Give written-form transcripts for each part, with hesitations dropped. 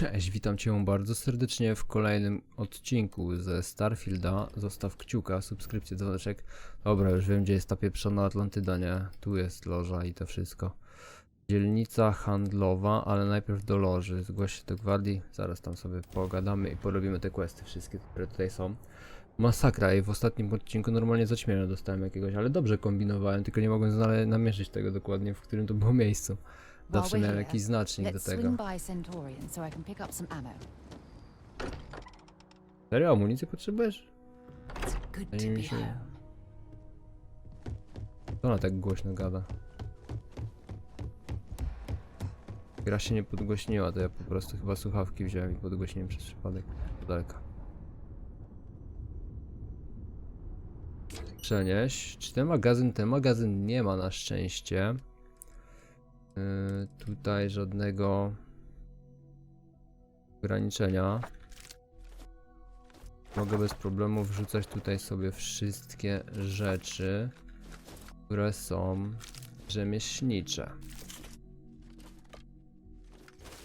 Cześć, witam Cię bardzo serdecznie w kolejnym odcinku ze Starfielda. Zostaw kciuka, subskrypcję, dzwoneczek. Dobra, już wiem, gdzie jest ta pieprzona Atlantyda, nie? Tu jest loża i to wszystko. Dzielnica handlowa, ale najpierw do loży. Zgłoś się do gwardii, zaraz tam sobie pogadamy i porobimy te questy wszystkie, które tutaj są. Masakra i w ostatnim odcinku normalnie zaćmienia dostałem jakiegoś, ale dobrze kombinowałem, tylko nie mogłem namierzyć tego dokładnie, w którym to było miejscu. Zawsze miałem jakiś znacznik do tego. Serio? Amunicję potrzebujesz? Wydaje mi się... To ona tak głośno gada. Gra się nie podgłośniła, to ja po prostu chyba słuchawki wziąłem i podgłośniłem przez przypadek do daleka. Przenieść. Czy ten magazyn? Ten magazyn nie ma na szczęście. Tutaj żadnego ograniczenia. Mogę bez problemu wrzucać tutaj sobie wszystkie rzeczy, które są rzemieślnicze.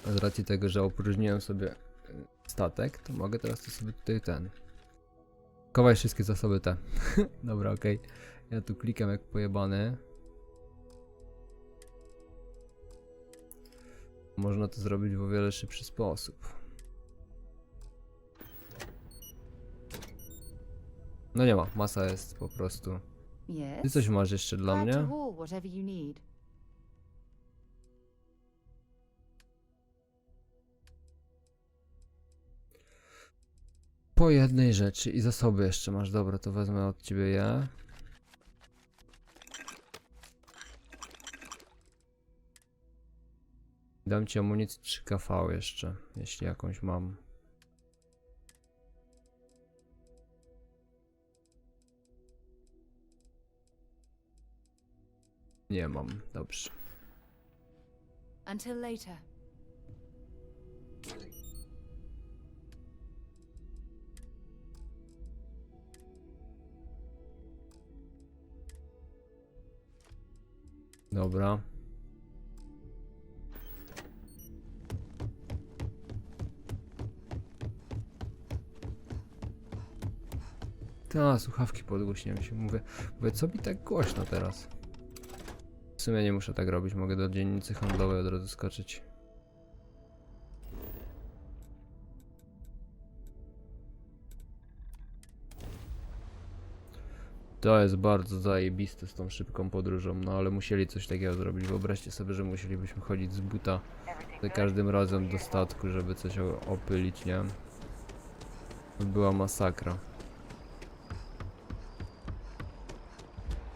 Z racji tego, że opróżniłem sobie statek, to mogę teraz to sobie tutaj Chowaj wszystkie zasoby te. Dobra, okej. Ja tu klikam jak pojebany. Można to zrobić w o wiele szybszy sposób. No nie ma, masa jest po prostu. Ty coś masz jeszcze dla mnie? Po jednej rzeczy i zasoby jeszcze masz, dobra, to wezmę od ciebie je. Dam ci amunicję 3KV jeszcze, jeśli jakąś mam. Nie mam, dobrze. Until later. Dobra. Ta, słuchawki podgłośniłem się, mówię, co mi tak głośno teraz? W sumie nie muszę tak robić, mogę do dzielnicy handlowej od razu skoczyć. To jest bardzo zajebiste z tą szybką podróżą, no ale musieli coś takiego zrobić. Wyobraźcie sobie, że musielibyśmy chodzić z buta za każdym razem do statku, żeby coś opylić, nie? To była masakra.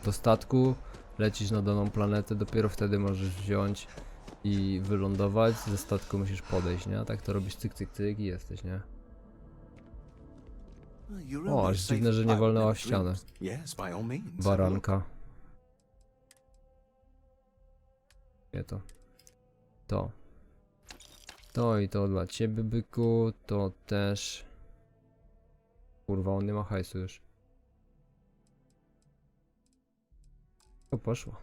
Do statku lecisz na daną planetę, dopiero wtedy możesz wziąć i wylądować. Ze statku musisz podejść, nie? A tak to robisz cyk, cyk, cyk i jesteś, nie? O, aż dziwne, że nie walnęła w ścianę. Baranka. Nie to. To. To i to dla ciebie, byku. To też. Kurwa, on nie ma hajsu już. To poszło.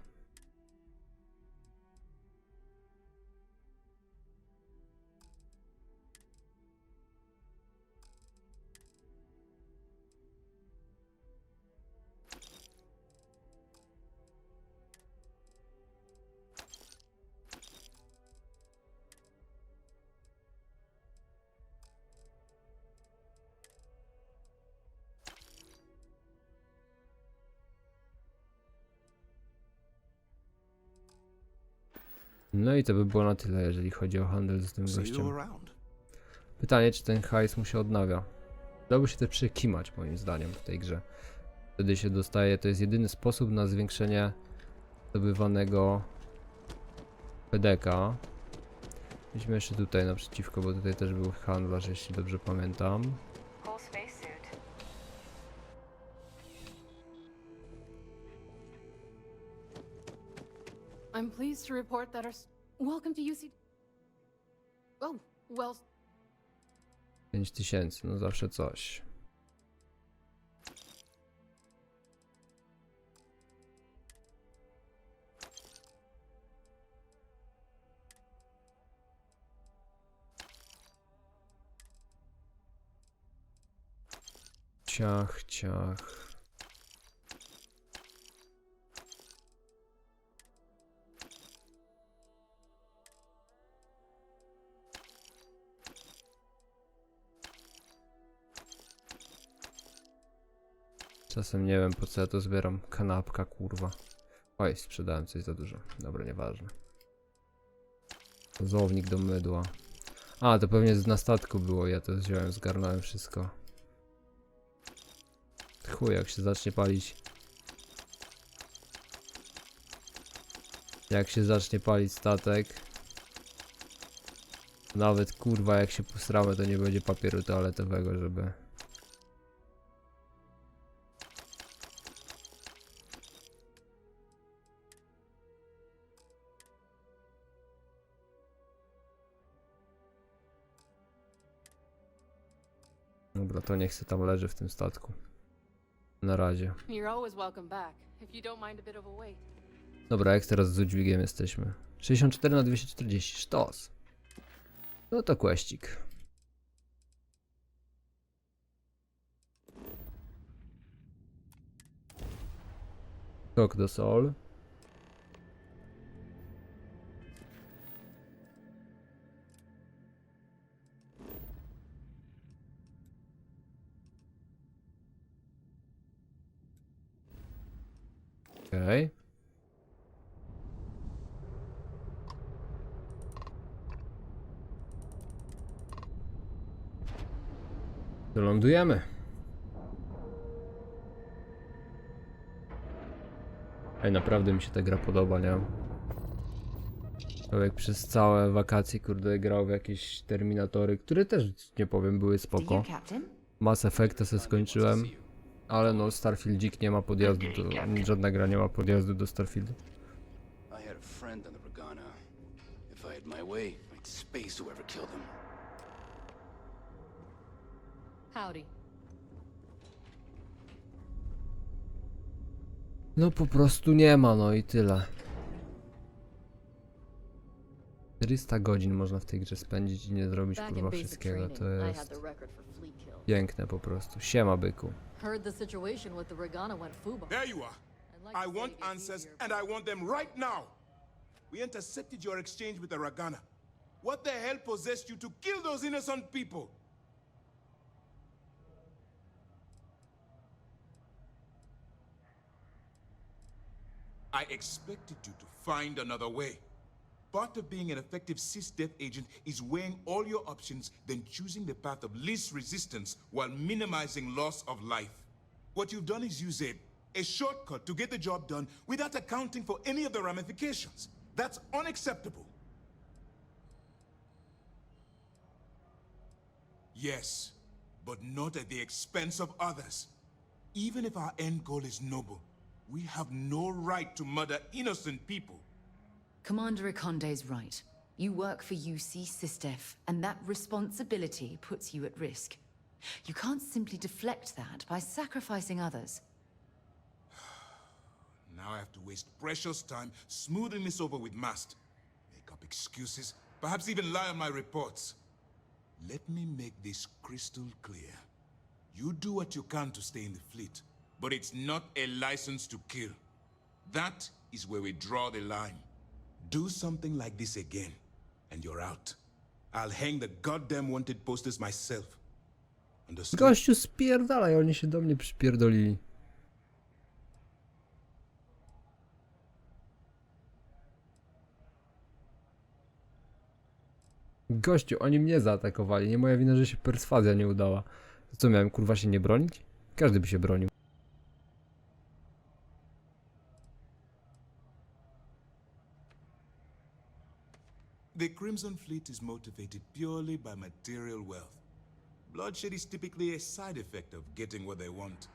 No i to by było na tyle, jeżeli chodzi o handel z tym gościem. Pytanie, czy ten hajs mu się odnawia. Dałoby się też przekimać, moim zdaniem, w tej grze. Wtedy się dostaje, to jest jedyny sposób na zwiększenie zdobywanego PDK. Idźmy jeszcze tutaj naprzeciwko, bo tutaj też był handlarz, jeśli dobrze pamiętam. I'm pleased to report that welcome to UC. Oh, well. 5000, no zawsze coś. Ciach, ciach. Czasem nie wiem, po co ja to zbieram. Kanapka, kurwa. Oj, sprzedałem coś za dużo. Dobra, nieważne. Zownik do mydła. A, to pewnie na statku było. Ja to wziąłem, zgarnąłem wszystko. Chuj, jak się zacznie palić. Jak się zacznie palić statek. Nawet kurwa, jak się posramy, to nie będzie papieru toaletowego, żeby... Dobra, to niech se tam leży w tym statku. Na razie. You're always welcome back, if you don't mind a bit of a wait. Dobra, jak teraz z udźwigiem jesteśmy? 64 na 240, sztos. No to kłeścik. Skok do sol. Okej. To lądujemy. Ej, naprawdę mi się ta gra podoba, nie? Człowiek przez całe wakacje, kurde, grał w jakieś Terminatory, które też, nie powiem, były spoko. Mass Effecta se skończyłem, ale no Starfieldzik nie ma podjazdu do... Żadna gra nie ma podjazdu do Starfieldu. I had a friend on the Regana. If I had my way, I'd space whoever killed him. Howdy. No po prostu nie ma, no i tyle. 400 godzin można w tej grze spędzić i nie zrobić Back in kurwa basic wszystkiego, training, to I had jest the record for fleet kills. piękne po prostu. Siema byku. Heard the situation with the Regana went FUBAR. There you are. I'd like I to say want it gets answers, easier, and I want them right now. We intercepted your exchange with the Ragana. What the hell possessed you to kill those innocent people? I expected you to find another way. Part of being an effective sys-death agent is weighing all your options, then choosing the path of least resistance while minimizing loss of life. What you've done is use a shortcut to get the job done without accounting for any of the ramifications. That's unacceptable. Yes, but not at the expense of others. Even if our end goal is noble, we have no right to murder innocent people. Commander Ikonde's right. You work for UC SysDef, and that responsibility puts you at risk. You can't simply deflect that by sacrificing others. Now I have to waste precious time smoothing this over with Mast. Make up excuses, perhaps even lie on my reports. Let me make this crystal clear. You do what you can to stay in the fleet, but it's not a license to kill. That is where we draw the line. Do something like this again, and you're out. I'll hang the goddamn wanted posters myself. Understood? Gościu spierdalaj, oni się do mnie przypierdolili. Gościu, oni mnie zaatakowali, nie moja wina, że się perswazja nie udała. To co, miałem kurwa się nie bronić? Każdy by się bronił. The Crimson Fleet is motivated purely by material wealth. Bloodshed is typically a side effect of getting what they want.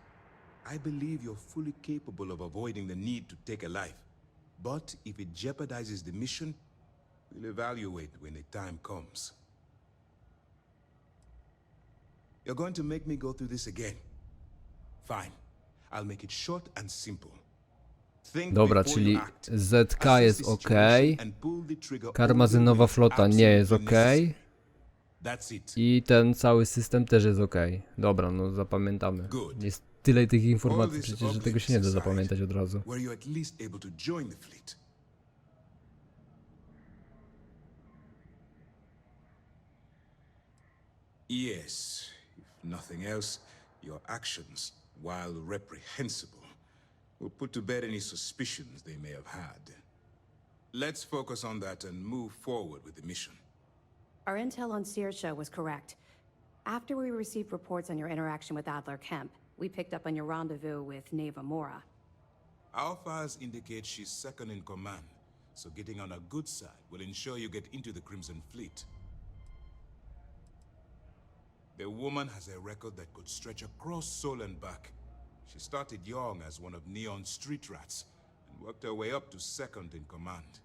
I believe you're fully capable of avoiding the need to take a life. But if it jeopardizes the mission, we'll evaluate when the time comes. You're going to make me go through this again. Fine. I'll make it short and simple. Think Dobra, before czyli you act. ZK Assess jest the ok. situation and pull the trigger Karmazynowa only when flota nie jest absolutely ok. necessary. That's it. I ten cały system też jest ok. Dobra, no zapamiętamy. Good. Jest tyle tych All informacji this przecież, że OPIS tego się nie da aside, zapamiętać od razu. Were you at least able to join the fleet? Yes. If nothing else, your actions, while reprehensible, will put to bed any suspicions they may have had. Let's focus on that and move forward with the mission. Our intel on Saoirse was correct. After we received reports on your interaction with Adler Kemp, we picked up on your rendezvous with Neva Mora. Our files indicate she's second in command, so getting on a good side will ensure you get into the Crimson Fleet. The woman has a record that could stretch across Sol and back. She started young as one of Neon's street rats, and worked her way up to second in command.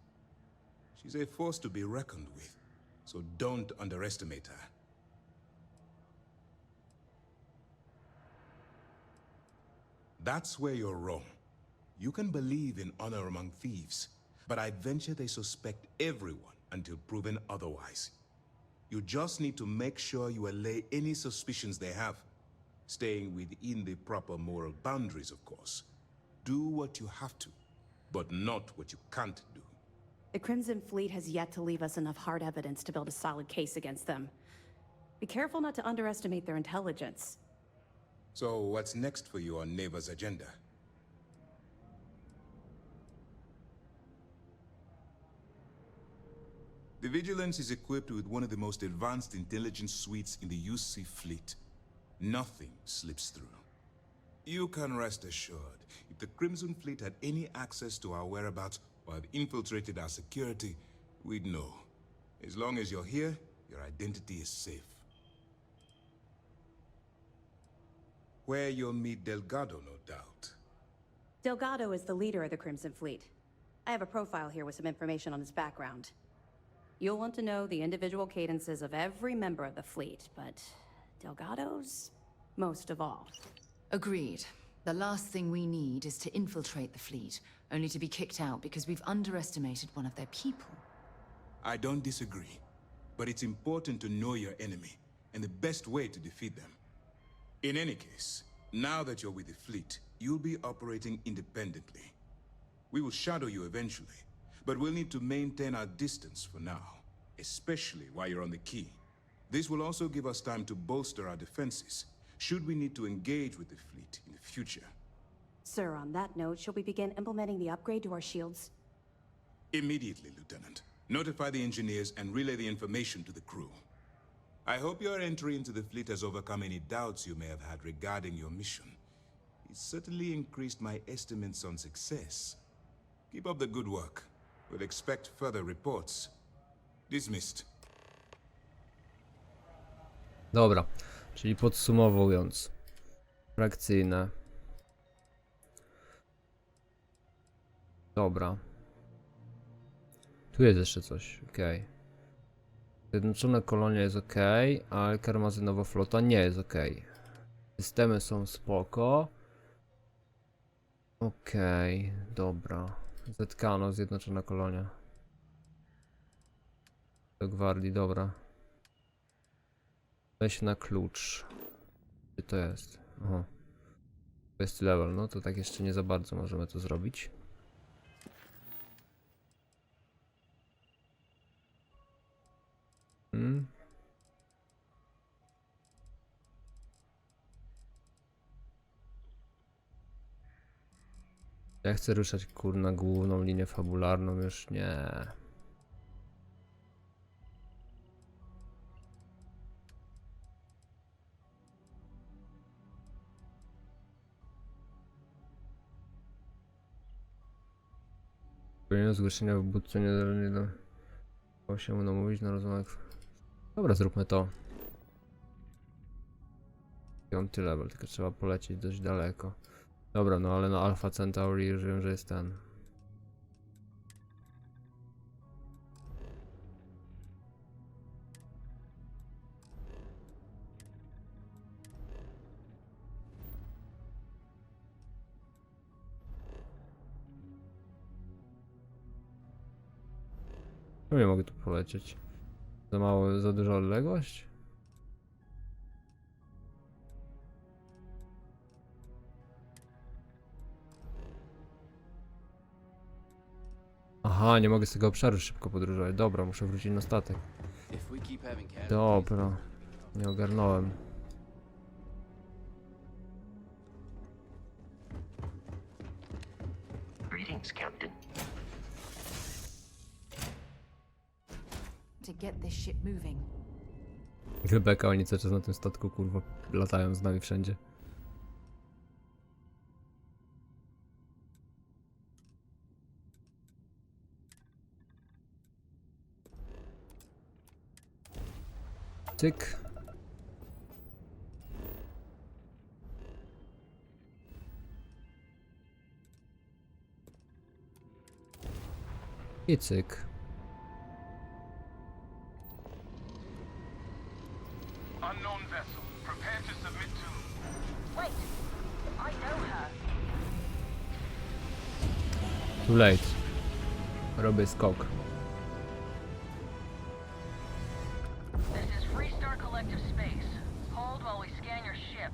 She's a force to be reckoned with, so don't underestimate her. That's where you're wrong. You can believe in honor among thieves, but I venture they suspect everyone until proven otherwise. You just need to make sure you allay any suspicions they have, staying within the proper moral boundaries, of course. Do what you have to, but not what you can't do. The Crimson Fleet has yet to leave us enough hard evidence to build a solid case against them. Be careful not to underestimate their intelligence. So what's next for you on Neva's agenda? The Vigilance is equipped with one of the most advanced intelligence suites in the UC fleet. Nothing slips through. You can rest assured, if the Crimson Fleet had any access to our whereabouts or have infiltrated our security, we'd know. As long as you're here, your identity is safe. Where you'll meet Delgado, no doubt. Delgado is the leader of the Crimson Fleet. I have a profile here with some information on his background. You'll want to know the individual cadences of every member of the fleet, but Delgado's most of all. Agreed. The last thing we need is to infiltrate the fleet, only to be kicked out because we've underestimated one of their people. I don't disagree, but it's important to know your enemy and the best way to defeat them. In any case, now that you're with the fleet, you'll be operating independently. We will shadow you eventually, but we'll need to maintain our distance for now, especially while you're on the key. This will also give us time to bolster our defenses, should we need to engage with the fleet in the future. Sir, on that note, shall we begin implementing the upgrade to our shields? Immediately, Lieutenant. Notify the engineers and relay the information to the crew. I hope your entry into the fleet has overcome any doubts you may have had regarding your mission. It's certainly increased my estimates on success. Keep up the good work. We'll expect further reports. Dismissed. Dobra, czyli podsumowując. Frakcyjne. Dobra. Tu jest jeszcze coś, okej. Zjednoczona kolonia jest ok, ale karmazynowa flota nie jest ok. Systemy są spoko. Okej, dobra. Zetkano, zjednoczona kolonia. Do gwardii, dobra. Weź na klucz. Gdzie to jest? Aha. To jest level, no to tak jeszcze nie za bardzo możemy to zrobić. Ja chcę ruszać kurna główną linię fabularną, już nie. Powinien zgłoszenia w budce nie do... Chciał się namówić na rozmowę. Dobra, zróbmy to. 5. level, tylko trzeba polecieć dość daleko. Dobra, no ale na Alpha Centauri już wiem, że jest ten. No nie mogę tu polecieć. Za mało, za duża odległość? Aha, nie mogę z tego obszaru szybko podróżować. Dobra, muszę wrócić na statek. If we keep having casualties, Dobra, nie ogarnąłem. Greetings, Captain. To get this ship moving. Rebeka, oni cały czas na tym statku, kurwa, latają z nami wszędzie. Cyk. I cyk. Unknown vessel. Prepare to submit to... Wait, I know her. Too late. Robię skok. This is Freestar Collective Space. Hold while we scan your ship.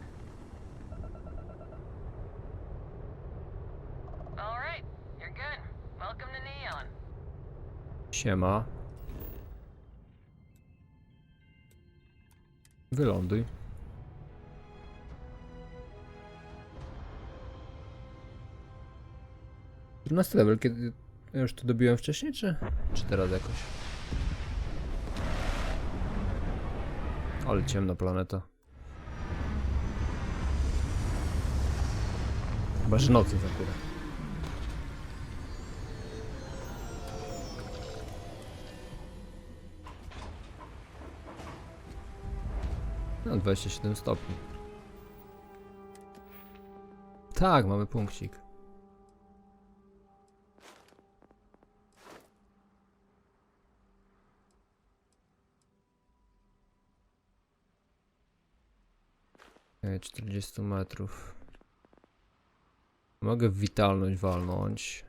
All right, you're good. Welcome to Neon. Siema. Wyląduj. 14 level, kiedy ja już to dobiłem wcześniej, czy teraz jakoś? Ale ciemna planeta. Chyba, że nocy zapiera. No, 27 stopni. Tak, mamy punkcik. Okej, 40 metrów. Mogę w witalność walnąć.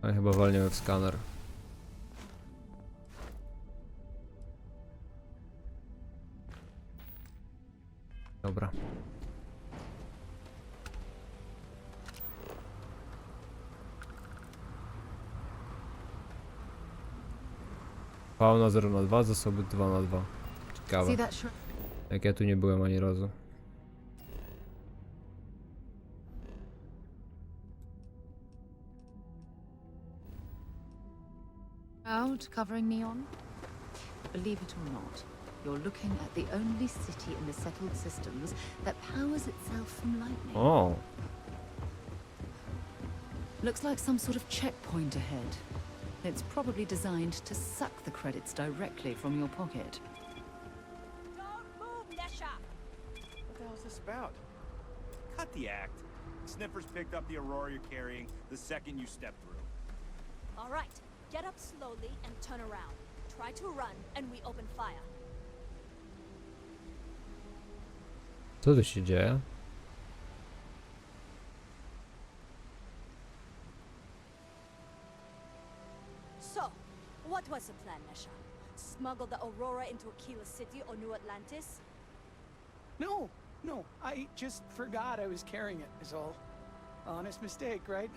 A chyba walniemy w skaner. Dobra. Fauna 0/2, zasoby 2/2. Ciekawe. See that shrine? Jak ja tu nie byłem ani razu. Out covering Neon? Believe it or not, you're looking at the only city in the settled systems that powers itself from lightning. O! Looks like some sort of checkpoint ahead. It's probably designed to suck the credits directly from your pocket. Don't move, Nesha! What the hell is this about? Cut the act. Sniffers picked up the Aurora you're carrying the second you step through. All right, get up slowly and turn around. Try to run, and we open fire. Co tu się dzieje? So, what was the plan, Nesha? Smuggle the Aurora into Aquila City or New Atlantis? No, I just forgot I was carrying it, is all. Honest mistake, right?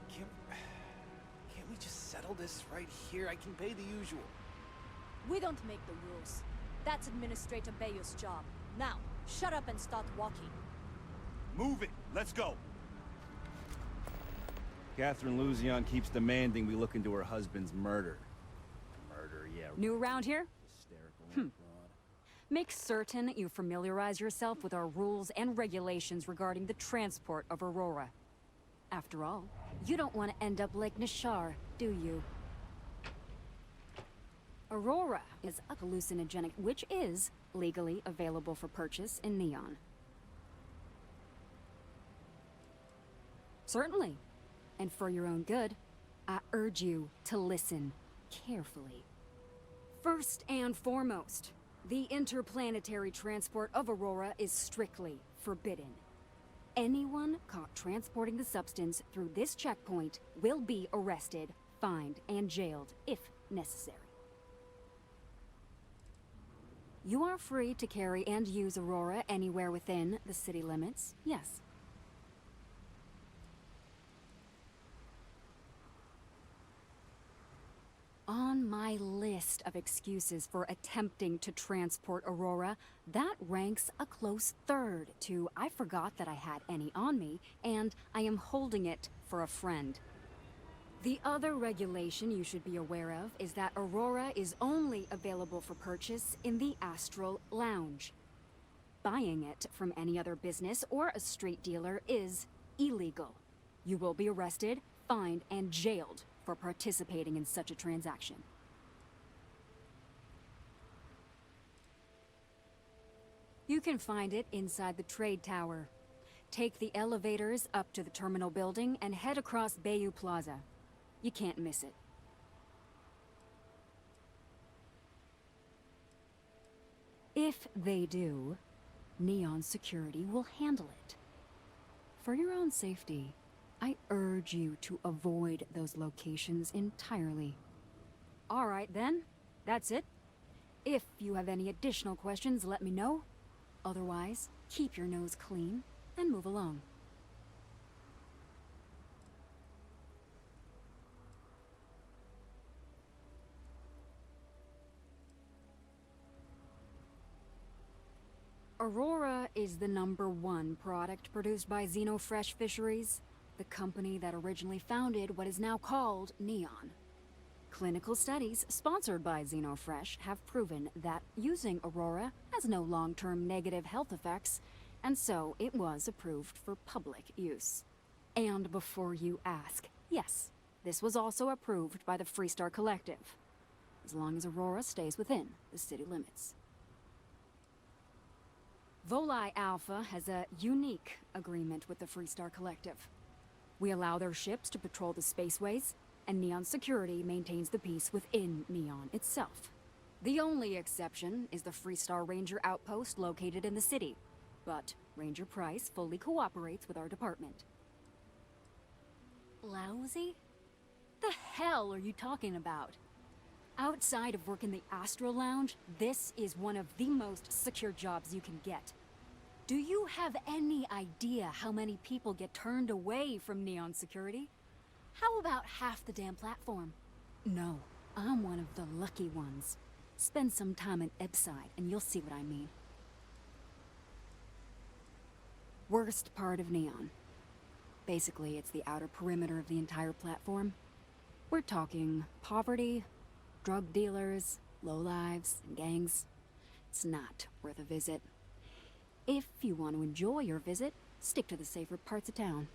Come on, can't we just settle this right here? I can pay the usual. We don't make the rules. That's Administrator Bayou's job. Now, shut up and start walking. Move it. Let's go. Catherine Luzion keeps demanding we look into her husband's murder. Murder, yeah. New around here? Hysterical and broad. Make certain you familiarize yourself with our rules and regulations regarding the transport of Aurora. After all, you don't want to end up like Nishar, do you? Aurora is a hallucinogenic, which is legally available for purchase in Neon. Certainly. And for your own good, I urge you to listen carefully. First and foremost, the interplanetary transport of Aurora is strictly forbidden. Anyone caught transporting the substance through this checkpoint will be arrested, fined, and jailed if necessary. You are free to carry and use Aurora anywhere within the city limits, yes. On my list of excuses for attempting to transport Aurora, that ranks a close third to I forgot that I had any on me, and I am holding it for a friend. The other regulation you should be aware of is that Aurora is only available for purchase in the Astral Lounge. Buying it from any other business or a street dealer is illegal. You will be arrested, fined, and jailed for participating in such a transaction. You can find it inside the trade tower. Take the elevators up to the terminal building and head across Bayou Plaza. You can't miss it. If they do, Neon Security will handle it. For your own safety, I urge you to avoid those locations entirely. All right then, that's it. If you have any additional questions, let me know. Otherwise, keep your nose clean and move along. Aurora is the #1 product produced by Xenofresh Fisheries, the company that originally founded what is now called Neon. Clinical studies sponsored by Xenofresh have proven that using Aurora has no long-term negative health effects, and so it was approved for public use. And before you ask, yes, this was also approved by the Freestar Collective, as long as Aurora stays within the city limits. Volii Alpha has a unique agreement with the Freestar Collective. We allow their ships to patrol the spaceways, and Neon Security maintains the peace within Neon itself. The only exception is the Freestar Ranger outpost located in the city, but Ranger Price fully cooperates with our department. Lousy? The hell are you talking about? Outside of work in the Astral Lounge, this is one of the most secure jobs you can get. Do you have any idea how many people get turned away from Neon Security? How about half the damn platform? No, I'm one of the lucky ones. Spend some time in Ebside and you'll see what I mean. Worst part of Neon. Basically, it's the outer perimeter of the entire platform. We're talking poverty, drug dealers, lowlives, and gangs. It's not worth a visit. If you want to enjoy your visit, stick to the safer parts of town.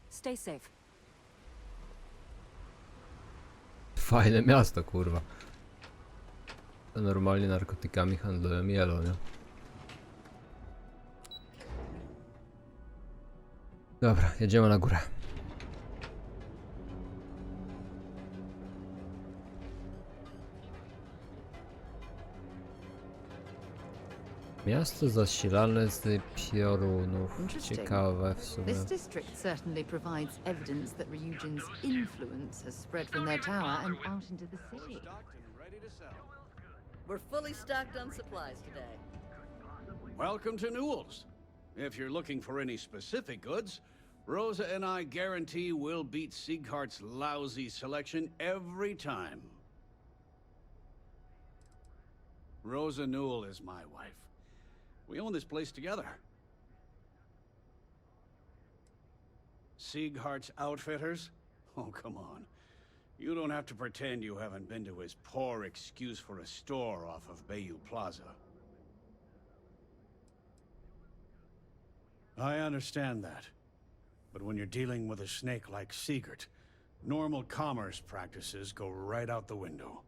Stay safe. Fajne miasto, kurwa. Normalnie narkotykami handlują jelo, nie? Dobra, jedziemy na górę. Miasto zasilane z piorunów. Ciekawe w sumie. This district certainly provides evidence that Ryujin's influence has spread from their tower and out into the city. We're fully stocked on supplies today. Welcome to Newell's. If you're looking for any specific goods, Rosa and I guarantee we'll beat Sieghart's lousy selection every time. Rosa Newell is my wife. We own this place together. Sieghart's Outfitters? Oh, come on. You don't have to pretend you haven't been to his poor excuse for a store off of Bayou Plaza. I understand that. But when you're dealing with a snake like Siegert, normal commerce practices go right out the window.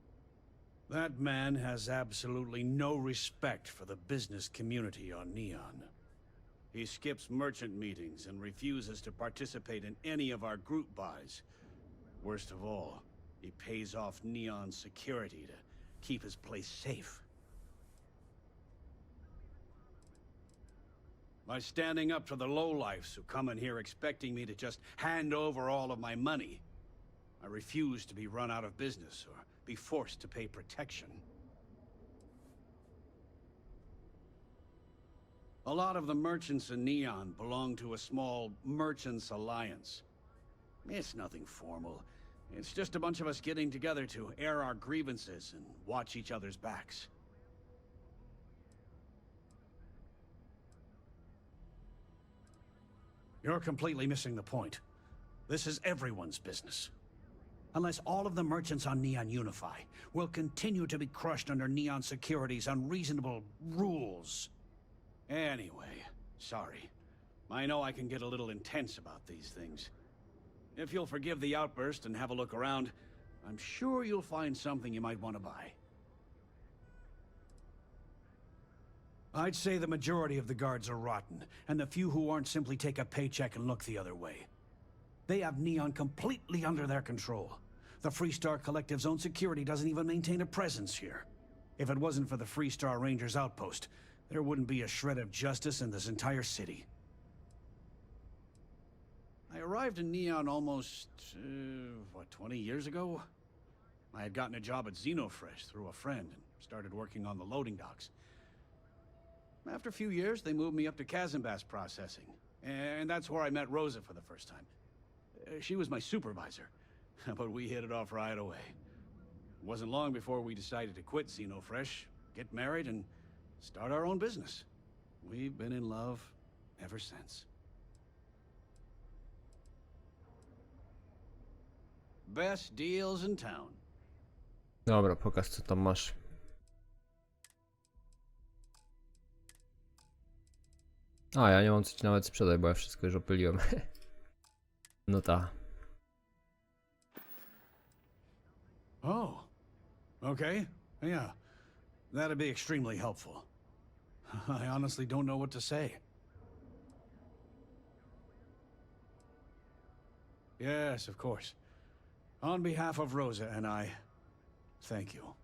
That man has absolutely no respect for the business community on Neon. He skips merchant meetings and refuses to participate in any of our group buys. Worst of all, he pays off Neon Security to keep his place safe. by standing up to the lowlifes who come in here expecting me to just hand over all of my money. I refuse to be run out of business or be forced to pay protection. A lot of the merchants in Neon belong to a small merchants alliance. It's nothing formal. It's just a bunch of us getting together to air our grievances and watch each other's backs. You're completely missing the point. This is everyone's business. Unless all of the merchants on Neon unify, we'll continue to be crushed under Neon Security's unreasonable rules. Anyway, sorry. I know I can get a little intense about these things. If you'll forgive the outburst and have a look around, I'm sure you'll find something you might want to buy. I'd say the majority of the guards are rotten, and the few who aren't simply take a paycheck and look the other way. They have Neon completely under their control. The Freestar Collective's own security doesn't even maintain a presence here. If it wasn't for the Freestar Rangers outpost, there wouldn't be a shred of justice in this entire city. I arrived in Neon almost, 20 years ago? I had gotten a job at Xenofresh through a friend and started working on the loading docks. After a few years, they moved me up to Kazanbas processing, and that's where I met Rosa for the first time. She was my supervisor, but we hit it off right away. It wasn't long before we decided to quit Xenofresh, get married, and start our own business. We've been in love ever since. Best deals in town. Dobra, pokaż co tam masz. A, ja nie mam co ci nawet sprzedać, bo ja wszystko już opyliłem. No ta. Oh, okay, yeah. That'd be extremely helpful. I honestly don't know what to say. Yes, of course. On behalf of Rosa and I, thank you.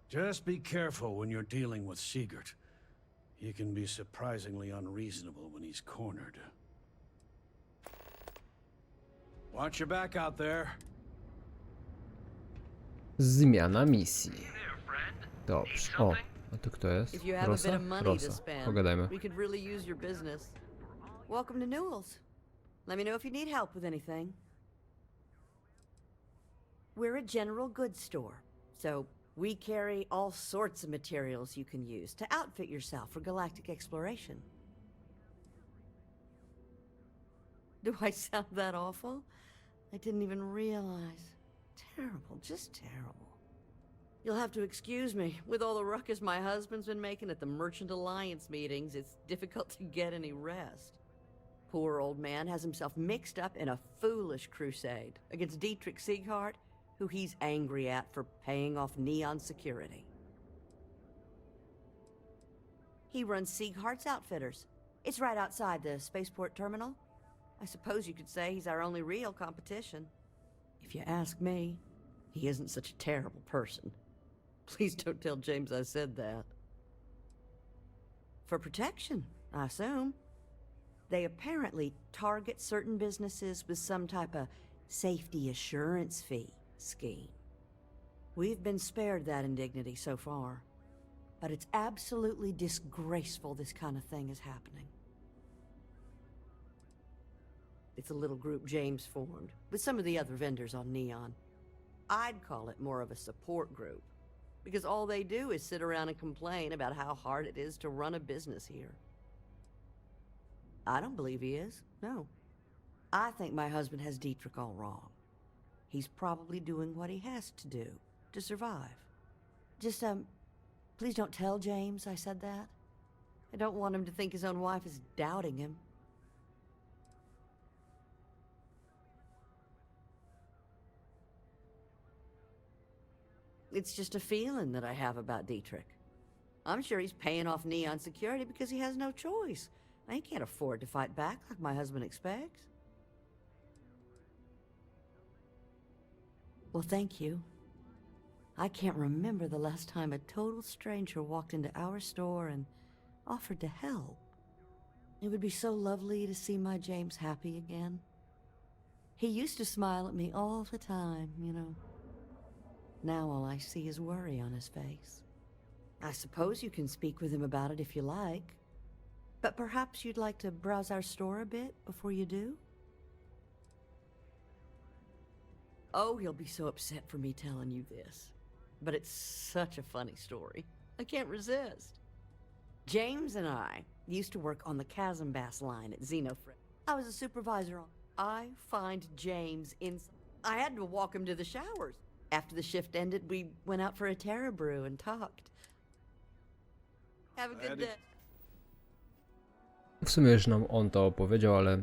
Just be careful when you're dealing with Sigurd. He can be surprisingly unreasonable when he's cornered. Watch your back out there. Zmiana misji. Dobrze. O, a tu kto jest? If you have a bit Rosa? of money to Rosa. spend, Pogadajmy. we could really use your business. Welcome to Newell's. Let me know if you need help with anything. We're a general goods store, so we carry all sorts of materials you can use to outfit yourself for galactic exploration. Do I sound that awful? I didn't even realize. Terrible, just terrible. You'll have to excuse me. With all the ruckus my husband's been making at the Merchant Alliance meetings, it's difficult to get any rest. Poor old man has himself mixed up in a foolish crusade against Dietrich Sieghart, who he's angry at for paying off Neon Security. He runs Sieghart's Outfitters. It's right outside the spaceport terminal. I suppose you could say he's our only real competition. If you ask me, he isn't such a terrible person. Please don't tell James I said that. For protection, I assume. They apparently target certain businesses with some type of safety assurance fee scheme. We've been spared that indignity so far, but it's absolutely disgraceful this kind of thing is happening. It's a little group James formed with some of the other vendors on Neon. I'd call it more of a support group, because all they do is sit around and complain about how hard it is to run a business here. I don't believe he is, no. I think my husband has Dietrich all wrong. He's probably doing what he has to do to survive. Just, please don't tell James I said that. I don't want him to think his own wife is doubting him. It's just a feeling that I have about Dietrich. I'm sure he's paying off Neon Security because he has no choice. I can't afford to fight back like my husband expects. Well, thank you. I can't remember the last time a total stranger walked into our store and offered to help. It would be so lovely to see my James happy again. He used to smile at me all the time, you know. Now all I see is worry on his face. I suppose you can speak with him about it if you like. But perhaps you'd like to browse our store a bit before you do? Oh, he'll be so upset for me telling you this. But it's such a funny story. I can't resist. James and I used to work on the Chasm Bass line at Xenofred. I was a supervisor on... I find James in... I had to walk him to the showers. After the shift ended, we went out for a Terra brew and talked. Have a good day. W sumie już nam on to opowiedział, ale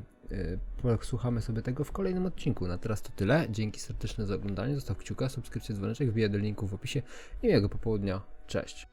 posłuchamy sobie tego w kolejnym odcinku. Na teraz to tyle. Dzięki serdeczne za oglądanie. Zostaw kciuka, subskrypcję, dzwoneczek, wbijaj do linku w opisie i miłego popołudnia. Cześć.